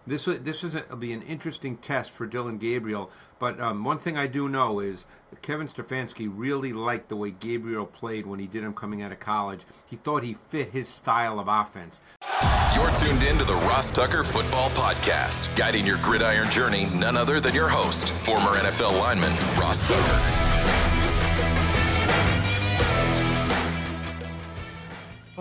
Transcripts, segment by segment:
Will be an interesting test for Dylan Gabriel. But one thing I do know is Kevin Stefanski really liked the way Gabriel played when he did him coming out of college. He thought he fit his style of offense. You're tuned in to the Ross Tucker Football Podcast, guiding your gridiron journey, none other than your host, former NFL lineman, Ross Tucker.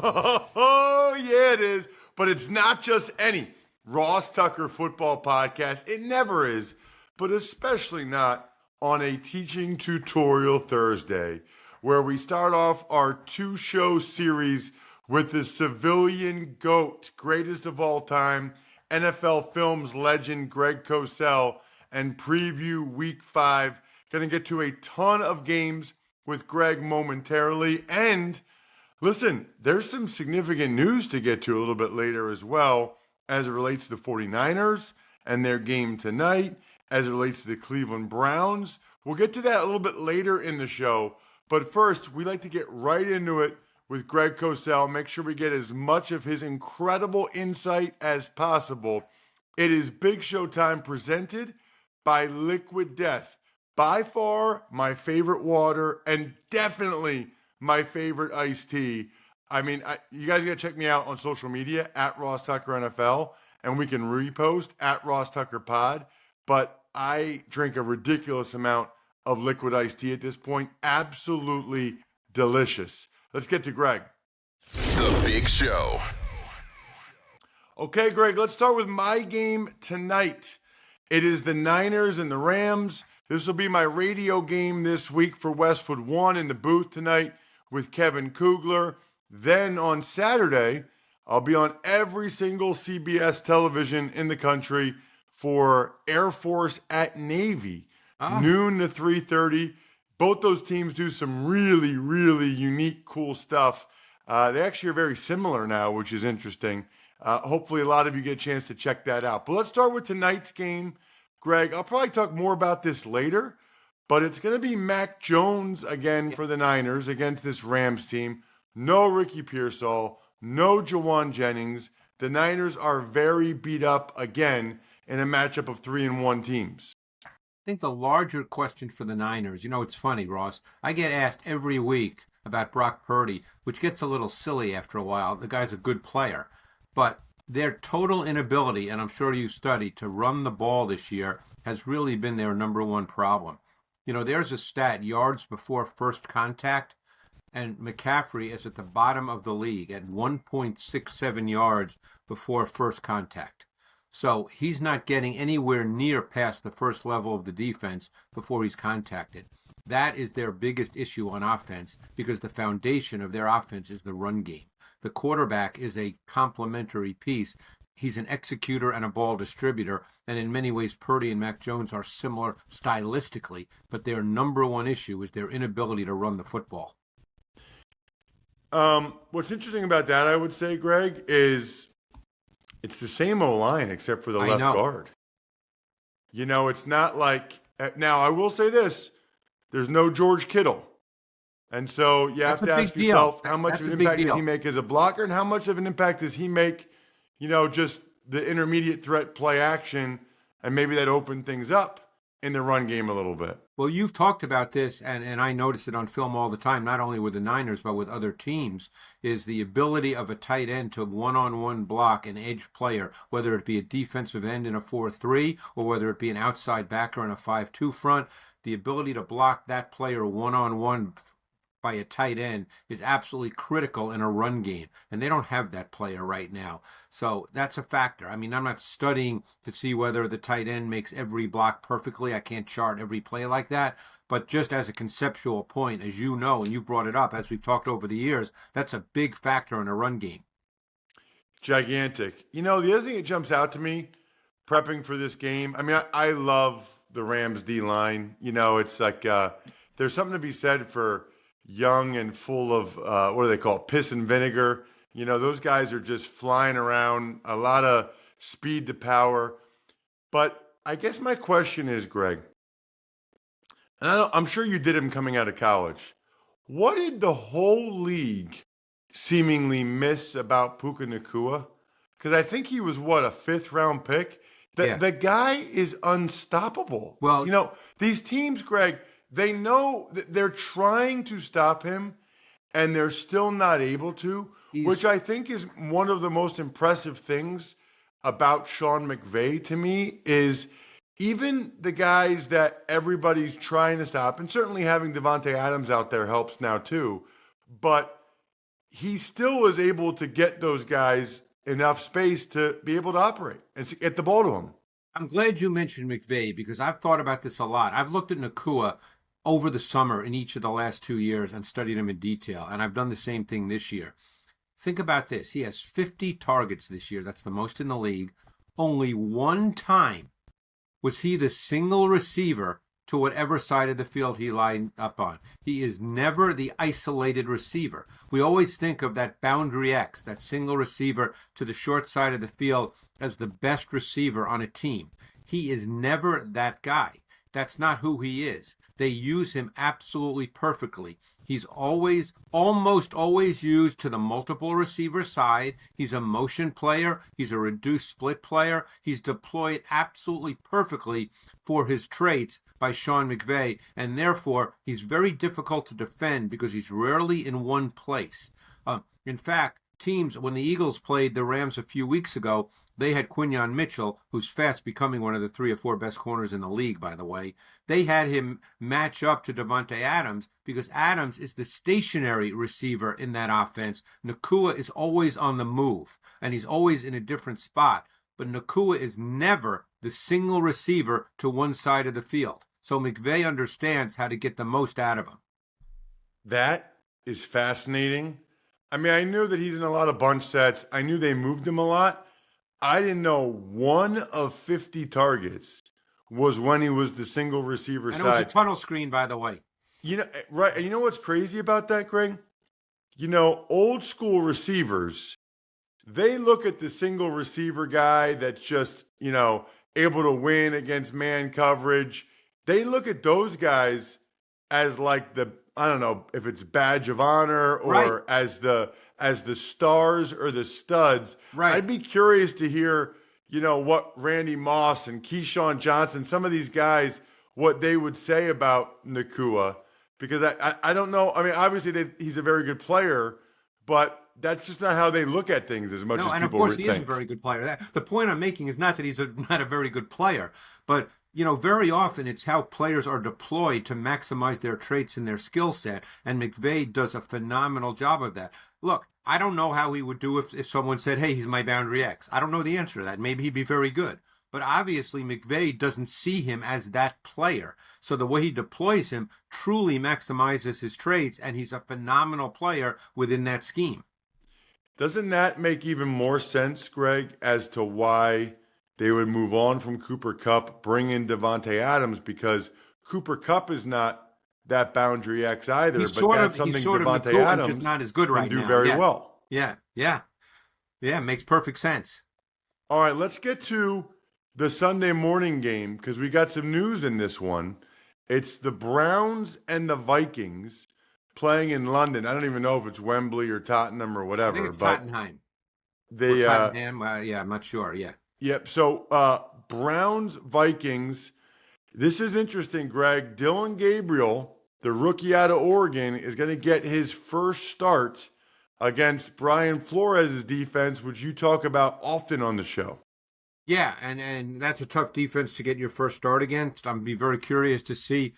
Oh, yeah, it is. But it's not just any Ross Tucker Football Podcast. It never is, but especially not on a Teaching Tutorial Thursday, where we start off our two-show series with the civilian GOAT, greatest of all time, NFL Films legend Greg Cosell, and preview Week 5. Going to get to a ton of games with Greg momentarily. And listen, there's some significant news to get to a little bit later as well, as it relates to the 49ers and their game tonight, as it relates to the Cleveland Browns. We'll get to that a little bit later in the show. But first, we like to get right into it with Greg Cosell. Make sure we get as much of his incredible insight as possible. It is Big Show time, presented by Liquid Death. By far my favorite water, and definitely my favorite iced tea. I mean, you guys got to check me out on social media at Ross Tucker NFL, and we can repost at Ross Tucker Pod. But I drink a ridiculous amount of liquid iced tea at this point. Absolutely delicious. Let's get to Greg. The Big Show. Okay, Greg, let's start with my game tonight. It is the Niners and the Rams. This will be my radio game this week for Westwood One in the booth tonight with Kevin Kugler. Then on Saturday, I'll be on every single CBS television in the country for Air Force at Navy, noon to 3:30. Both those teams do some really, really unique, cool stuff. They actually are very similar now, which is interesting. Hopefully a lot of you get a chance to check that out. But let's start with tonight's game. Greg, I'll probably talk more about this later, but it's going to be Mac Jones again for the Niners against this Rams team. No Ricky Pearsall, no Jawan Jennings. The Niners are very beat up again in a matchup of 3-1 teams. I think the larger question for the Niners, it's funny, Ross. I get asked every week about Brock Purdy, which gets a little silly after a while. The guy's a good player. But their total inability, and I'm sure you studied, to run the ball this year has really been their number one problem. There's a stat, yards before first contact, and McCaffrey is at the bottom of the league at 1.67 yards before first contact. So he's not getting anywhere near past the first level of the defense before he's contacted. That is their biggest issue on offense, because the foundation of their offense is the run game. The quarterback is a complementary piece. He's an executor and a ball distributor, and in many ways Purdy and Mac Jones are similar stylistically, but their number one issue is their inability to run the football. What's interesting about that, I would say, Greg, is it's the same O-line except for the left guard. It's not like – now, I will say this. There's no George Kittle. And so you have to ask yourself, how much of an impact does he make as a blocker, and how much of an impact does he make, just the intermediate threat play action, and maybe that opened things up in the run game a little bit. Well, you've talked about this, and I notice it on film all the time, not only with the Niners, but with other teams, is the ability of a tight end to one-on-one block an edge player, whether it be a defensive end in a 4-3 or whether it be an outside backer in a 5-2 front. The ability to block that player one-on-one by a tight end is absolutely critical in a run game, and they don't have that player right now. So that's a factor. I mean, I'm not studying to see whether the tight end makes every block perfectly. I can't chart every play like that, but just as a conceptual point, as you know, and you've brought it up as we've talked over the years, that's a big factor in a run game. Gigantic. The other thing that jumps out to me prepping for this game, I mean, I love the Rams D-line. It's like there's something to be said for young and full of, what do they call it, piss and vinegar. Those guys are just flying around, a lot of speed to power. But I guess my question is, Greg, and I'm sure you did him coming out of college, what did the whole league seemingly miss about Puka Nacua? Because I think he was, a 5th-round pick? The guy is unstoppable. Well, these teams, Greg, they know that they're trying to stop him and they're still not able to, which I think is one of the most impressive things about Sean McVay to me is even the guys that everybody's trying to stop, and certainly having Devontae Adams out there helps now too, but he still was able to get those guys enough space to be able to operate and to get the ball to them. I'm glad you mentioned McVay because I've thought about this a lot. I've looked at Nakua over the summer in each of the last 2 years and studied him in detail, and I've done the same thing this year. Think about this. He has 50 targets this year. That's the most in the league. Only one time was he the single receiver to whatever side of the field he lined up on. He is never the isolated receiver. We always think of that boundary X, that single receiver to the short side of the field, as the best receiver on a team. He is never that guy. That's not who he is. They use him absolutely perfectly. He's almost always used to the multiple receiver side. He's a motion player. He's a reduced split player. He's deployed absolutely perfectly for his traits by Sean McVay, and therefore he's very difficult to defend because he's rarely in one place. In fact, teams, when the Eagles played the Rams a few weeks ago, they had Quinyon Mitchell, who's fast becoming one of the 3 or 4 best corners in the league, by the way. They had him match up to Davante Adams because Adams is the stationary receiver in that offense. Nakua is always on the move, and he's always in a different spot. But Nakua is never the single receiver to one side of the field. So McVay understands how to get the most out of him. That is fascinating. I mean, I knew that he's in a lot of bunch sets. I knew they moved him a lot. I didn't know one of 50 targets was when he was the single receiver side. And it was a tunnel screen, by the way. Right. You know what's crazy about that, Greg? Old school receivers, they look at the single receiver guy that's just, able to win against man coverage. They look at those guys as like I don't know if it's badge of honor or right. as the stars or the studs. Right. I'd be curious to hear, what Randy Moss and Keyshawn Johnson, some of these guys, what they would say about Nakua, because I don't know. I mean, obviously he's a very good player, but that's just not how they look at things as much as people think. And of course he is a very good player. The point I'm making is not that he's not a very good player, but very often it's how players are deployed to maximize their traits and their skill set, and McVay does a phenomenal job of that. Look, I don't know how he would do if someone said, hey, he's my boundary X. I don't know the answer to that. Maybe he'd be very good. But obviously McVay doesn't see him as that player. So the way he deploys him truly maximizes his traits, and he's a phenomenal player within that scheme. Doesn't that make even more sense, Greg, as to why they would move on from Cooper Kupp, bring in Davante Adams, because Cooper Kupp is not that boundary X either, He's but that's something Davante Adams just not as good right can do now. very well. Yeah, makes perfect sense. All right, let's get to the Sunday morning game because we got some news in this one. It's the Browns and the Vikings playing in London. I don't even know if it's Wembley or Tottenham or whatever. I think it's Tottenham. Tottenham, I'm not sure, yeah. Yep, so Browns, Vikings. This is interesting, Greg. Dylan Gabriel, the rookie out of Oregon, is going to get his first start against Brian Flores' defense, which you talk about often on the show. Yeah, and that's a tough defense to get your first start against. I'm be very curious to see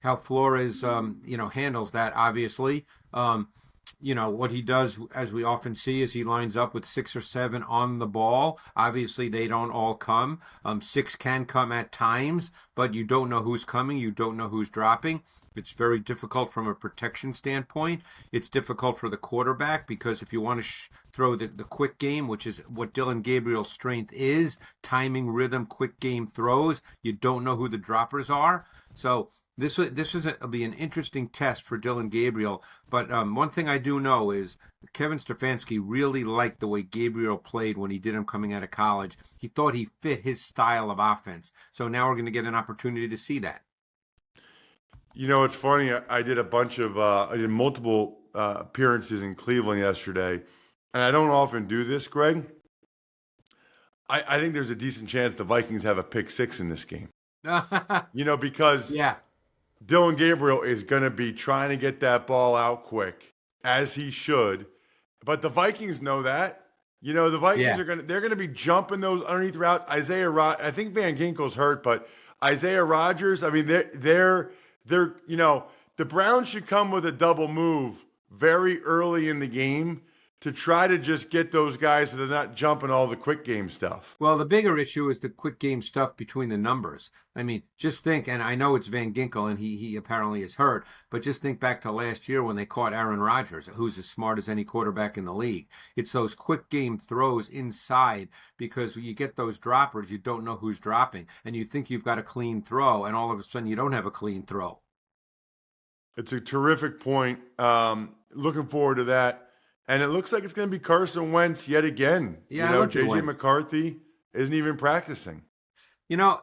how Flores, handles that, obviously. What he does, as we often see, is he lines up with 6 or 7 on the ball. Obviously, they don't all come. 6 can come at times, but you don't know who's coming. You don't know who's dropping. It's very difficult from a protection standpoint. It's difficult for the quarterback because if you want to throw the quick game, which is what Dylan Gabriel's strength is, timing, rhythm, quick game throws, you don't know who the droppers are. So This will be an interesting test for Dylan Gabriel, but one thing I do know is Kevin Stefanski really liked the way Gabriel played when he did him coming out of college. He thought he fit his style of offense, so now we're going to get an opportunity to see that. It's funny. I did multiple appearances in Cleveland yesterday, and I don't often do this, Greg. I think there's a decent chance the Vikings have a pick six in this game. Yeah. Because Dylan Gabriel is going to be trying to get that ball out quick, as he should. But the Vikings know that. The Vikings they're going to be jumping those underneath routes. I think Van Ginkel's hurt, but Isaiah Rodgers, I mean, they're the Browns should come with a double move very early in the game to try to just get those guys so they're not jumping all the quick game stuff. Well, the bigger issue is the quick game stuff between the numbers. I mean, just think, and I know it's Van Ginkel and he apparently is hurt, but just think back to last year when they caught Aaron Rodgers, who's as smart as any quarterback in the league. It's those quick game throws inside because you get those droppers, you don't know who's dropping, and you think you've got a clean throw, and all of a sudden you don't have a clean throw. It's a terrific point. Looking forward to that. And it looks like it's going to be Carson Wentz yet again. Yeah, J.J. McCarthy isn't even practicing. I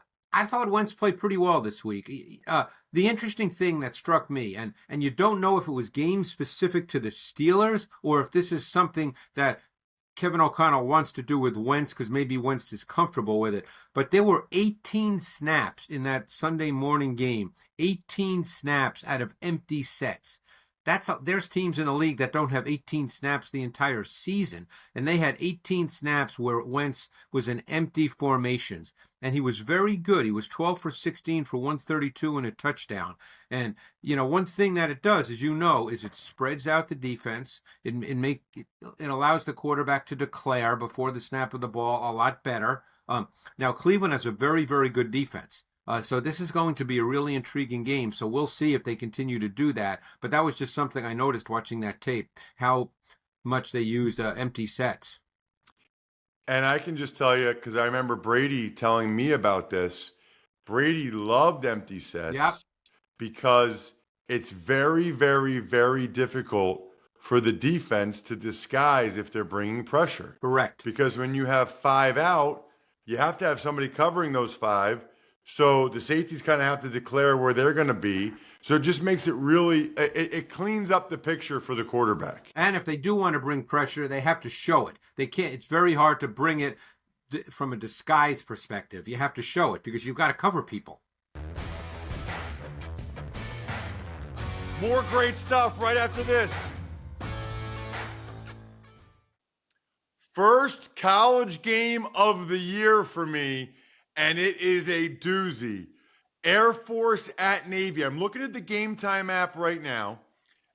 thought Wentz played pretty well this week. The interesting thing that struck me, and you don't know if it was game specific to the Steelers or if this is something that Kevin O'Connell wants to do with Wentz because maybe Wentz is comfortable with it. But there were 18 snaps in that Sunday morning game, 18 snaps out of empty sets. There's teams in the league that don't have 18 snaps the entire season, and they had 18 snaps where Wentz was in empty formations, and he was very good. He was 12 for 16 for 132 and a touchdown. And one thing that it does, as you know, is it spreads out the defense. It allows the quarterback to declare before the snap of the ball a lot better. Now Cleveland has a very, very good defense. So this is going to be a really intriguing game. So we'll see if they continue to do that. But that was just something I noticed watching that tape, how much they used empty sets. And I can just tell you, because I remember Brady telling me about this, Brady loved empty sets because it's very, very, very difficult for the defense to disguise if they're bringing pressure. Correct. Because when you have 5 out, you have to have somebody covering those 5. So the safeties kind of have to declare where they're going to be. So it just makes it really, it cleans up the picture for the quarterback. And if they do want to bring pressure, they have to show it. They can't, it's very hard to bring it from a disguise perspective. You have to show it because you've got to cover people. More great stuff right after this. First college game of the year for me. And it is a doozy. Air Force at Navy. I'm looking at the Game Time app right now,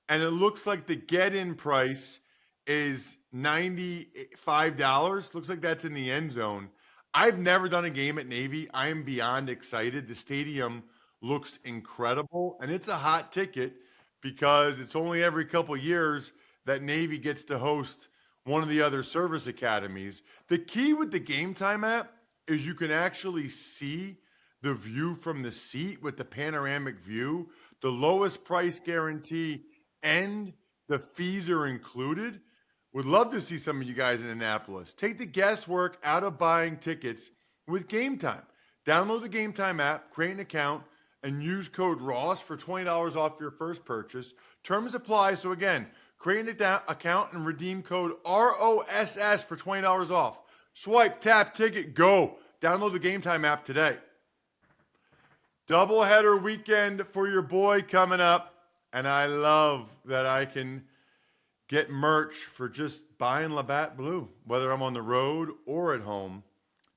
and it looks like the get-in price is $95. Looks like that's in the end zone. I've never done a game at Navy. I am beyond excited. The stadium looks incredible, and it's a hot ticket because it's only every couple years that Navy gets to host one of the other service academies. The key with the Game Time app is you can actually see the view from the seat with the panoramic view, the lowest price guarantee, and the fees are included. Would love to see some of you guys in Indianapolis. Take the guesswork out of buying tickets with Game Time. Download the Game Time app, create an account, and use code ROSS for $20 off your first purchase. Terms apply. So again, create an account and redeem code ROSS for $20 off. Swipe, tap, ticket, go. Download the Game Time app today. Doubleheader weekend for your boy coming up. And I love that I can get merch for just buying Labatt Blue, whether I'm on the road or at home.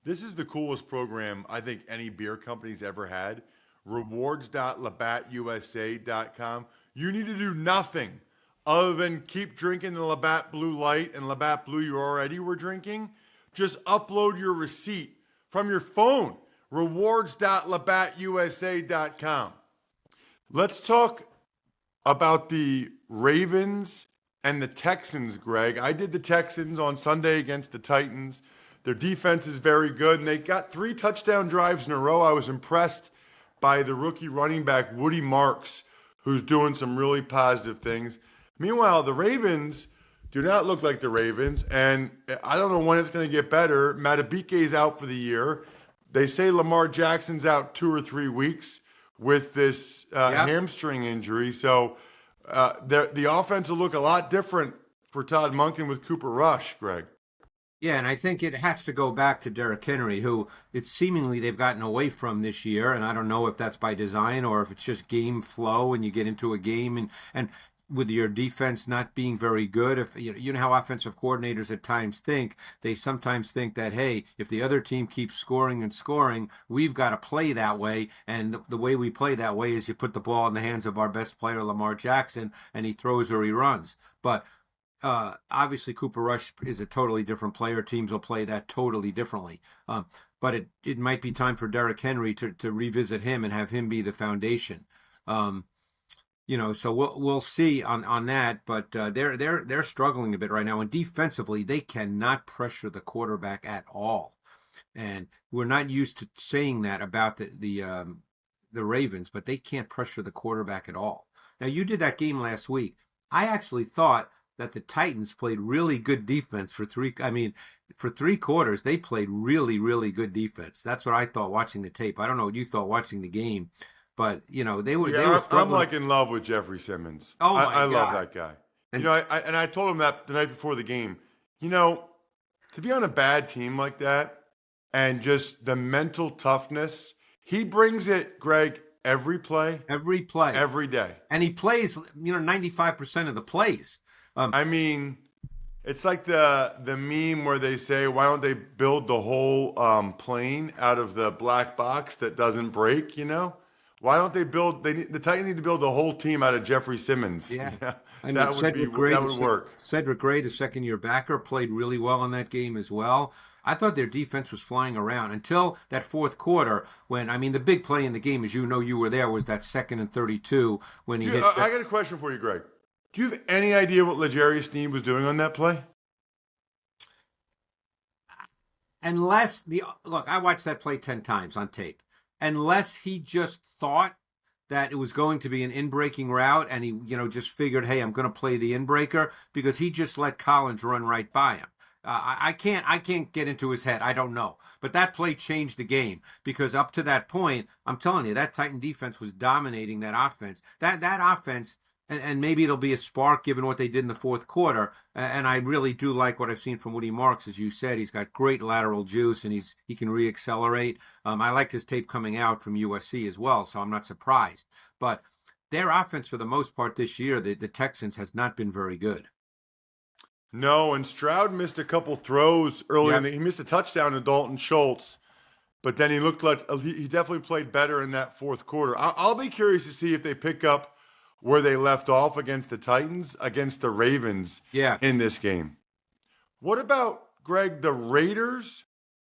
This is the coolest program I think any beer company's ever had. Rewards.labattusa.com. You need to do nothing other than keep drinking the Labatt Blue Light and Labatt Blue you already were drinking. Just upload your receipt from your phone. Rewards.labattusa.com. Let's talk about the Ravens and the Texans, Greg. I did the Texans on Sunday against the Titans. Their defense is very good, and they got 3 touchdown drives in a row. I was impressed by the rookie running back, Woody Marks, who's doing some really positive things. Meanwhile, the Ravens do not look like the Ravens, and I don't know when it's going to get better. Matabike's out for the year. They say Lamar Jackson's out 2 or 3 weeks with this hamstring injury. So the offense will look a lot different for Todd Monken with Cooper Rush, Greg. Yeah, and I think it has to go back to Derrick Henry, who it's seemingly they've gotten away from this year, and I don't know if that's by design or if it's just game flow and you get into a game and with your defense not being very good. If you know how offensive coordinators at times think, they sometimes think that hey, if the other team keeps scoring and scoring, we've got to play that way, and the way we play that way is you put the ball in the hands of our best player, Lamar Jackson, and he throws or he runs. But obviously Cooper Rush is a totally different player. Teams will play that totally differently. But it might be time for Derrick Henry to revisit him and have him be the foundation. So we'll see on that. But they're struggling a bit right now, and defensively they cannot pressure the quarterback at all. And we're not used to saying that about the Ravens, but they can't pressure the quarterback at all. Now you did that game last week. I actually thought that the Titans played really good defense for three quarters. They played really, really good defense. That's what I thought watching the tape. I don't know what you thought watching the game, but they were struggling. I'm like in love with Jeffrey Simmons. Oh my I God. love that guy. And, I told him that the night before the game. To be on a bad team like that and just the mental toughness, he brings it, Greg, every play, every day. And he plays, 95% of the plays. It's like the meme where they say, why don't they build the whole plane out of the black box that doesn't break, Why don't they the Titans need to build the whole team out of Jeffrey Simmons. Yeah. That would work. Cedric Gray, the second-year backer, played really well in that game as well. I thought their defense was flying around until that fourth quarter when, the big play in the game, as you were there, was that 2nd and 32 when he hit. I got a question for you, Greg. Do you have any idea what L'Jarius Sneed was doing on that play? Look, I watched that play 10 times on tape. Unless he just thought that it was going to be an in-breaking route and he, just figured, hey, I'm going to play the in-breaker, because he just let Collins run right by him. I can't get into his head. I don't know. But that play changed the game, because up to that point, I'm telling you, that Titan defense was dominating that offense. That offense, and maybe it'll be a spark given what they did in the fourth quarter. And I really do like what I've seen from Woody Marks. As you said, he's got great lateral juice and he can reaccelerate. I liked his tape coming out from USC as well, so I'm not surprised. But their offense, for the most part this year, the Texans, has not been very good. No, and Stroud missed a couple throws early. He missed a touchdown to Dalton Schultz, but then he looked like he definitely played better in that fourth quarter. I'll be curious to see if they pick up where they left off against the Titans, against the Ravens in this game. What about, Greg, the Raiders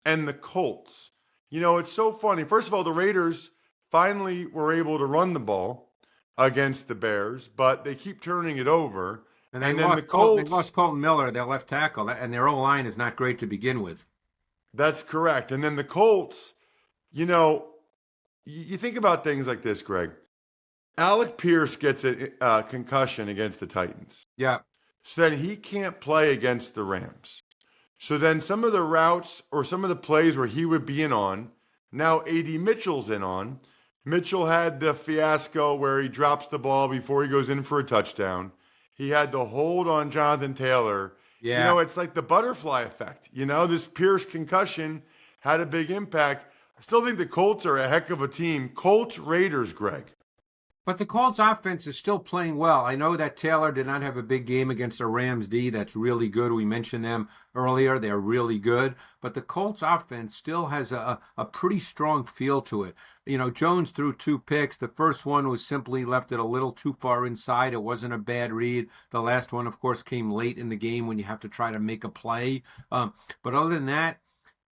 and the Colts? It's so funny. First of all, the Raiders finally were able to run the ball against the Bears, but they keep turning it over. And then the Colts, they lost Colton Miller, their left tackle, and their O-line is not great to begin with. That's correct. And then the Colts, you think about things like this, Greg. Alec Pierce gets a concussion against the Titans. Yeah. So then he can't play against the Rams. So then some of the routes or some of the plays where he would be in on, now A.D. Mitchell's in on. Mitchell had the fiasco where he drops the ball before he goes in for a touchdown. He had to hold on Jonathan Taylor. Yeah. It's like the butterfly effect. This Pierce concussion had a big impact. I still think the Colts are a heck of a team. Colts, Raiders, Greg. But the Colts offense is still playing well. I know that Taylor did not have a big game against the Rams D. That's really good. We mentioned them earlier. They're really good. But the Colts offense still has a pretty strong feel to it. Jones threw 2 picks. The first one was simply left it a little too far inside. It wasn't a bad read. The last one, of course, came late in the game when you have to try to make a play. But other than that,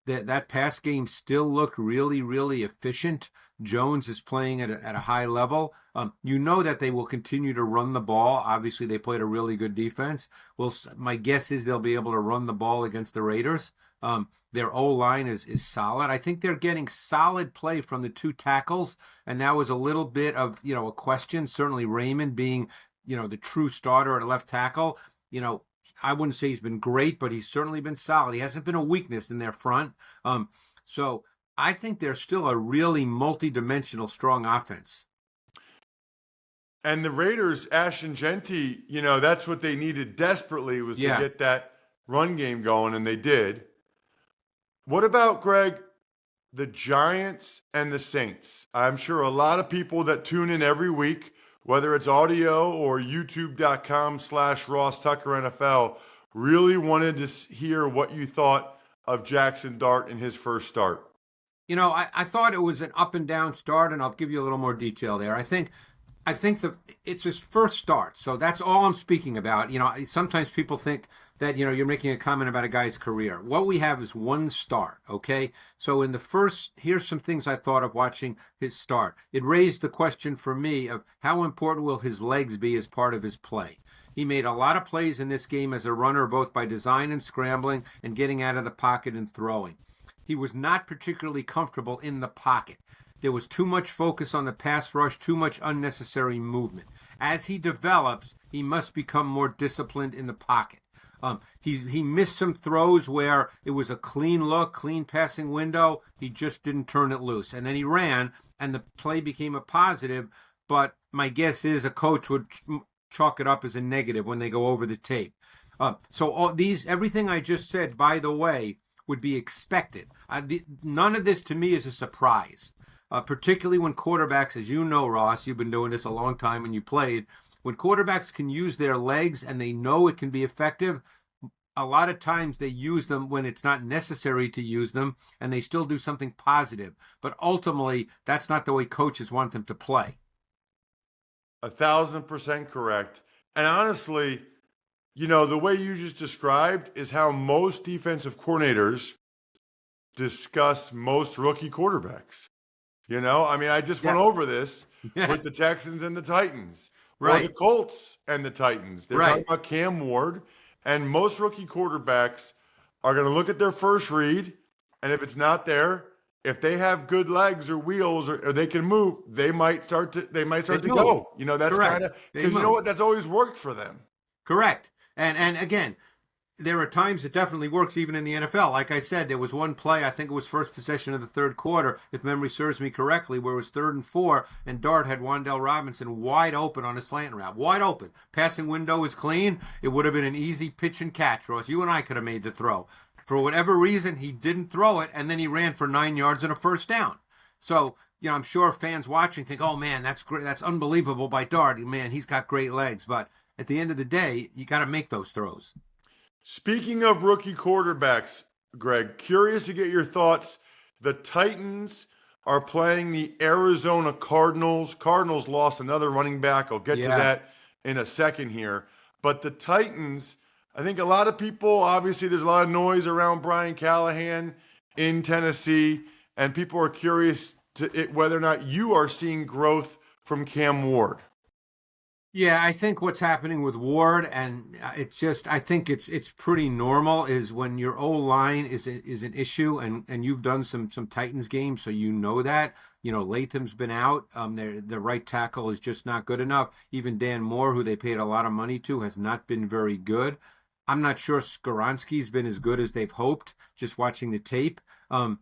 that pass game still looked really, really efficient. Jones is playing at a high level. That they will continue to run the ball. Obviously, they played a really good defense. Well, my guess is they'll be able to run the ball against the Raiders. Their O-line is solid. I think they're getting solid play from the 2 tackles, and that was a little bit of a question. Certainly Raymond being the true starter at left tackle. I wouldn't say he's been great, but he's certainly been solid. He hasn't been a weakness in their front. So I think they're still a really multi-dimensional, strong offense. And the Raiders, Ashton Genty, that's what they needed desperately was to get that run game going, and they did. What about, Greg, the Giants and the Saints? I'm sure a lot of people that tune in every week, whether it's audio or youtube.com/Ross Tucker NFL, really wanted to hear what you thought of Jackson Dart in his first start. I thought it was an up and down start, and I'll give you a little more detail there. I think it's his first start, so that's all I'm speaking about. Sometimes people think that you're making a comment about a guy's career. What we have is one start, okay? So here's some things I thought of watching his start. It raised the question for me of how important will his legs be as part of his play. He made a lot of plays in this game as a runner, both by design and scrambling and getting out of the pocket and throwing. He was not particularly comfortable in the pocket. There was too much focus on the pass rush, too much unnecessary movement. As he develops, he must become more disciplined in the pocket. He missed some throws where it was a clean look, clean passing window. He just didn't turn it loose. And then he ran, and the play became a positive. But my guess is a coach would chalk it up as a negative when they go over the tape. Everything I just said, by the way, would be expected. None of this to me is a surprise, particularly when quarterbacks, as you know, Ross, you've been doing this a long time and you played, when quarterbacks can use their legs and they know it can be effective, a lot of times they use them when it's not necessary to use them, and they still do something positive. But ultimately, that's not the way coaches want them to play. 1,000% correct. And honestly, the way you just described is how most defensive coordinators discuss most rookie quarterbacks. I just went over this with the Texans and the Titans, or the Colts and the Titans. They're talking about Cam Ward, and most rookie quarterbacks are going to look at their first read, and if it's not there, if they have good legs or wheels or they can move, they might start to go. That's kind of because what? That's always worked for them. Correct. And again, there are times it definitely works even in the NFL. Like I said, there was one play, I think it was first possession of the third quarter, if memory serves me correctly, where it was 3rd and 4, and Dart had Wan'Dale Robinson wide open on a slant route. Wide open. Passing window was clean. It would have been an easy pitch and catch, Ross. You and I could have made the throw. For whatever reason, he didn't throw it, and then he ran for 9 yards and a first down. So, I'm sure fans watching think, oh, man, that's great. That's unbelievable by Dart. Man, he's got great legs. But at the end of the day, you got to make those throws. Speaking of rookie quarterbacks, Greg, curious to get your thoughts. The Titans are playing the Arizona Cardinals. Cardinals lost another running back. I'll get to that in a second here. But the Titans, I think a lot of people, obviously there's a lot of noise around Brian Callahan in Tennessee, and people are curious whether or not you are seeing growth from Cam Ward. Yeah, I think what's happening with Ward, and I think it's pretty normal, is when your O-line is an issue, and you've done some Titans games, so you know that. Latham's been out. The right tackle is just not good enough. Even Dan Moore, who they paid a lot of money to, has not been very good. I'm not sure Skoronski's been as good as they've hoped, just watching the tape. I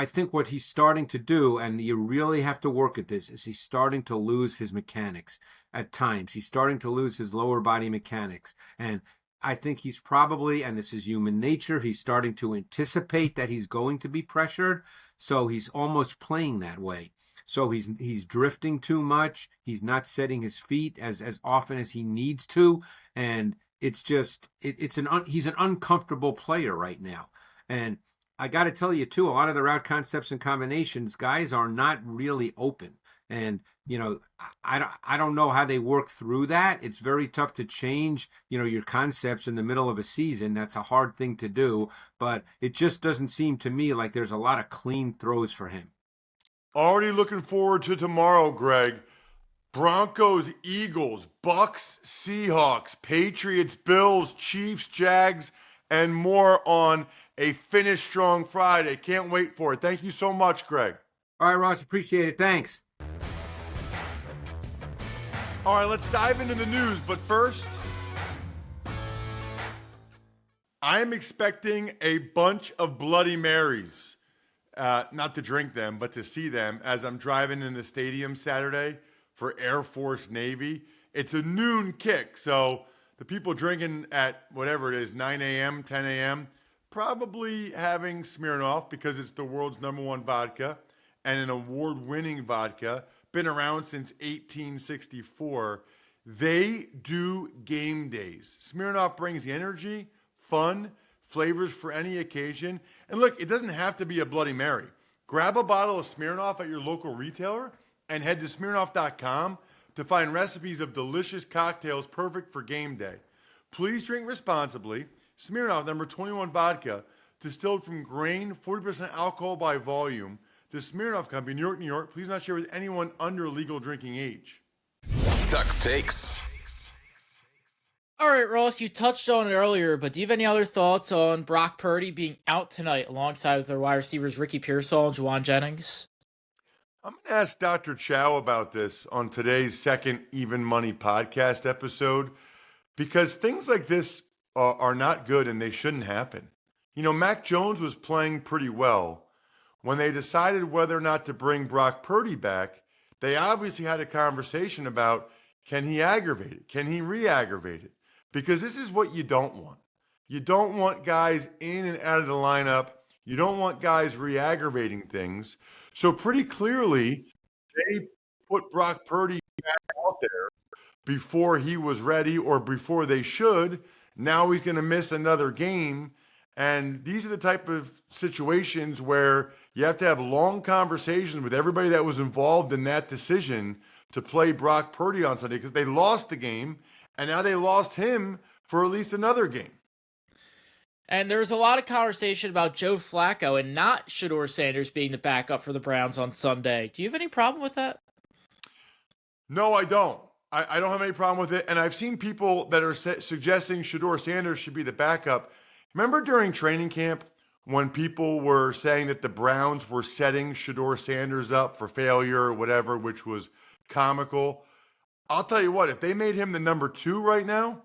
think what he's starting to do, and you really have to work at this, is he's starting to lose his mechanics at times. He's starting to lose his lower body mechanics. And I think he's probably, and this is human nature, he's starting to anticipate that he's going to be pressured. So he's almost playing that way. So he's drifting too much. He's not setting his feet as often as he needs to. And it's just, he's an uncomfortable player right now. And I got to tell you, too, a lot of the route concepts and combinations, guys are not really open. And, I don't know how they work through that. It's very tough to change, your concepts in the middle of a season. That's a hard thing to do. But it just doesn't seem to me like there's a lot of clean throws for him. Already looking forward to tomorrow, Greg. Broncos, Eagles, Bucks, Seahawks, Patriots, Bills, Chiefs, Jags, and more on a Finish Strong Friday. Can't wait for it. Thank you so much, Greg. All right, Ross, appreciate it. Thanks. All right, let's dive into the news. But first, I am expecting a bunch of Bloody Marys. Not to drink them, but to see them as I'm driving in the stadium Saturday for Air Force Navy. It's a noon kick, so the people drinking at whatever it is, 9 a.m., 10 a.m., probably having Smirnoff because it's the world's #1 vodka and an award-winning vodka, been around since 1864. They do game days. Smirnoff brings energy, fun, flavors for any occasion. And look, it doesn't have to be a Bloody Mary. Grab a bottle of Smirnoff at your local retailer and head to Smirnoff.com to find recipes of delicious cocktails perfect for game day. Please drink responsibly. Smirnoff #21 vodka, distilled from grain, 40% alcohol by volume. The Smirnoff Company, New York, New York. Please not share with anyone under legal drinking age. Tuck's Takes. All right, Ross, you touched on it earlier, but do you have any other thoughts on Brock Purdy being out tonight alongside with their wide receivers Ricky Pearsall and Juwan Jennings? I'm going to ask Dr. Chow about this on today's second Even Money podcast episode, because things like this are not good and they shouldn't happen. You know, Mac Jones was playing pretty well. When they decided whether or not to bring Brock Purdy back, they obviously had a conversation about, can he aggravate it? Can he re-aggravate it? Because this is what you don't want. You don't want guys in and out of the lineup. You don't want guys re-aggravating things. So pretty clearly, they put Brock Purdy back out there before he was ready or before they should. Now he's going to miss another game. And these are the type of situations where you have to have long conversations with everybody that was involved in that decision to play Brock Purdy on Sunday, because they lost the game, and now they lost him for at least another game. And there was a lot of conversation about Joe Flacco and not Shedeur Sanders being the backup for the Browns on Sunday. Do you have any problem with that? No, I don't. I don't have any problem with it. And I've seen people that are suggesting Shedeur Sanders should be the backup. Remember during training camp when people were saying that the Browns were setting Shedeur Sanders up for failure or whatever, which was comical? I'll tell you what, if they made him the #2 right now,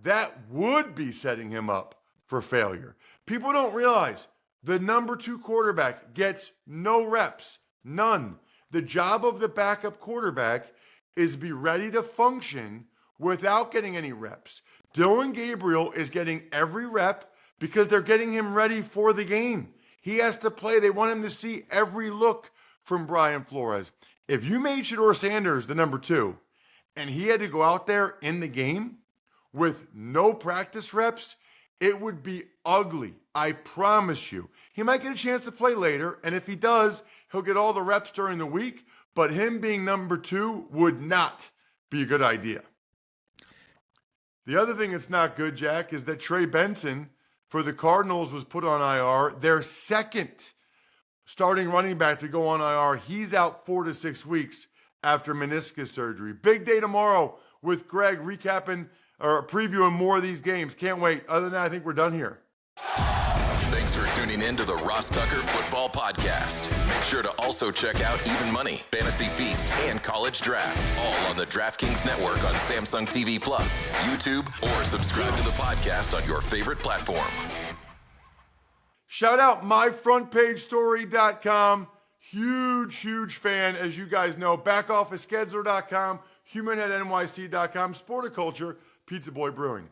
that would be setting him up for failure. People don't realize the #2 quarterback gets no reps, none. The job of the backup quarterback is be ready to function without getting any reps. Dylan Gabriel is getting every rep because they're getting him ready for the game. He has to play. They want him to see every look from Brian Flores. If you made Shedeur Sanders the #2 and he had to go out there in the game with no practice reps, it would be ugly. I promise you. He might get a chance to play later, and if he does, he'll get all the reps during the week, but him being #2 would not be a good idea. The other thing that's not good, Jack, is that Trey Benson for the Cardinals was put on IR. Their second starting running back to go on IR. He's out 4 to 6 weeks after meniscus surgery. Big day tomorrow with Greg recapping or previewing more of these games. Can't wait. Other than that, I think we're done here. Thanks for tuning in to the Ross Tucker Football Podcast. Make sure to also check out Even Money, Fantasy Feast, and College Draft, all on the DraftKings Network on Samsung TV Plus, YouTube, or subscribe to the podcast on your favorite platform. Shout out myfrontpagestory.com. Huge fan, as you guys know. Backofficescheduler.com, humanheadnyc.com, Sporticulture, Pizza Boy Brewing.